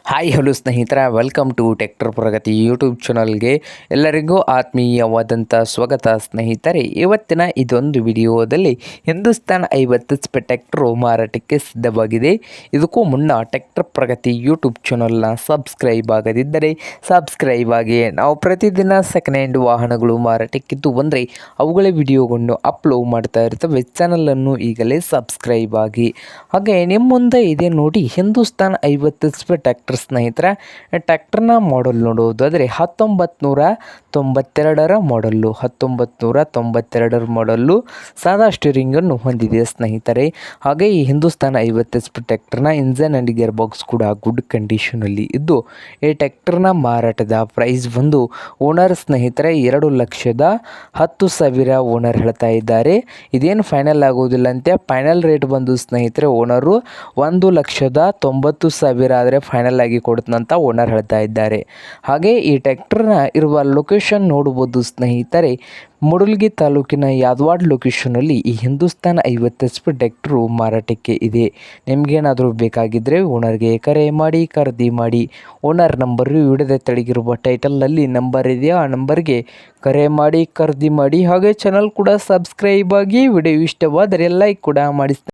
Hi hello ಸ್ನೇಹಿತರ, welcome to tractor Pragati YouTube ಚಾನಲ್ಗೆ ಎಲ್ಲರಿಗೂ ಆತ್ಮೀಯವಾದಂಥ ಸ್ವಾಗತ. ಸ್ನೇಹಿತರೆ, ಇವತ್ತಿನ ಇದೊಂದು ವಿಡಿಯೋದಲ್ಲಿ ಹಿಂದೂಸ್ತಾನ್ 50 HP ಟ್ರ್ಯಾಕ್ಟರು ಮಾರಾಟಕ್ಕೆ ಸಿದ್ಧವಾಗಿದೆ. ಇದಕ್ಕೂ ಮುನ್ನ ಟ್ರ್ಯಾಕ್ಟರ್ ಪ್ರಗತಿ ಯೂಟ್ಯೂಬ್ ಚಾನಲ್ನ ಸಬ್ಸ್ಕ್ರೈಬ್ ಆಗದಿದ್ದರೆ ಸಬ್ಸ್ಕ್ರೈಬ್ ಆಗಿ. ನಾವು ಪ್ರತಿದಿನ ಸೆಕೆಂಡ್ ಹ್ಯಾಂಡ್ ವಾಹನಗಳು ಮಾರಾಟಕ್ಕಿದ್ದು ಬಂದರೆ ಅವುಗಳ ವಿಡಿಯೋಗಳನ್ನು ಅಪ್ಲೋಡ್ ಮಾಡ್ತಾ ಇರ್ತವೆ. ಚಾನಲನ್ನು ಈಗಲೇ ಸಬ್ಸ್ಕ್ರೈಬ್ ಆಗಿ. ಹಾಗೆ ನಿಮ್ಮ ಮುಂದೆ ಇದೆ ನೋಡಿ ಹಿಂದೂಸ್ತಾನ್ 50 HP ಟ್ರ್ಯಾಕ್ಟರ್. ಸ್ನೇಹಿತರೆ, ಟ್ರ್ಯಾಕ್ಟರ್ನ ಮಾಡೆಲ್ ನೋಡುವುದಾದರೆ 1992ರ ಮಾಡೆಲ್ಲು. 1992ರ ಮಾಡೆಲ್ಲು ಸಾದಾ ಸ್ಟೀರಿಂಗನ್ನು ಹೊಂದಿದೆ ಸ್ನೇಹಿತರೆ. ಹಾಗೆ ಈ ಹಿಂದೂಸ್ತಾನ್ 50 HP ಟ್ರ್ಯಾಕ್ಟರ್ನ ಇಂಜನ್ ಆ್ಯಂಡ್ ಗೇರ್ ಬಾಕ್ಸ್ ಕೂಡ ಗುಡ್ ಕಂಡೀಷನಲ್ಲಿ ಇದ್ದು, ಈ ಟ್ರ್ಯಾಕ್ಟರ್ನ ಮಾರಾಟದ ಪ್ರೈಸ್ ಬಂದು ಓನರ್ ಸ್ನೇಹಿತರೆ 2,10,000 ಓನರ್ ಹೇಳ್ತಾ ಇದ್ದಾರೆ. ಇದೇನು ಫೈನಲ್ ಆಗೋದಿಲ್ಲ ಅಂತೆ. ಫೈನಲ್ ರೇಟ್ ಬಂದು ಸ್ನೇಹಿತರೆ ಓನರು 1,90,000 ಆದರೆ ಫೈನಲ್ ಆಗಿ ಕೊಡುತ್ತಂತ ಓನರ್ ಹೇಳ್ತಾ ಇದ್ದಾರೆ. ಹಾಗೆ ಈ ಟ್ರ್ಯಾಕ್ಟರ್ನ ಇರುವ ಲೊಕೇಶನ್ ನೋಡಬಹುದು ಸ್ನೇಹಿತರೆ. ಮೂಡಲಗಿ ತಾಲೂಕಿನ ಯಾದವಾಡ ಲೊಕೇಶನಲ್ಲಿ ಈ ಹಿಂದೂಸ್ತಾನ್ 50 HP ಟ್ರ್ಯಾಕ್ಟರು ಮಾರಾಟಕ್ಕೆ ಇದೆ. ನಿಮಗೇನಾದರೂ ಬೇಕಾಗಿದ್ದರೆ ಓನರ್ಗೆ ಕರೆ ಮಾಡಿ ಖರೀದಿ ಮಾಡಿ. ಓನರ್ ನಂಬರು ವಿಡಿಯೋದ ತೆಳಗಿರುವ ಟೈಟಲ್ನಲ್ಲಿ ನಂಬರ್ ಇದೆಯಾ, ಆ ನಂಬರ್ಗೆ ಕರೆ ಮಾಡಿ ಖರೀದಿ ಮಾಡಿ. ಹಾಗೆ ಚಾನಲ್ ಕೂಡ ಸಬ್ಸ್ಕ್ರೈಬ್ ಆಗಿ. ವಿಡಿಯೋ ಇಷ್ಟವಾದರೆ ಲೈಕ್ ಕೂಡ ಮಾಡಿ.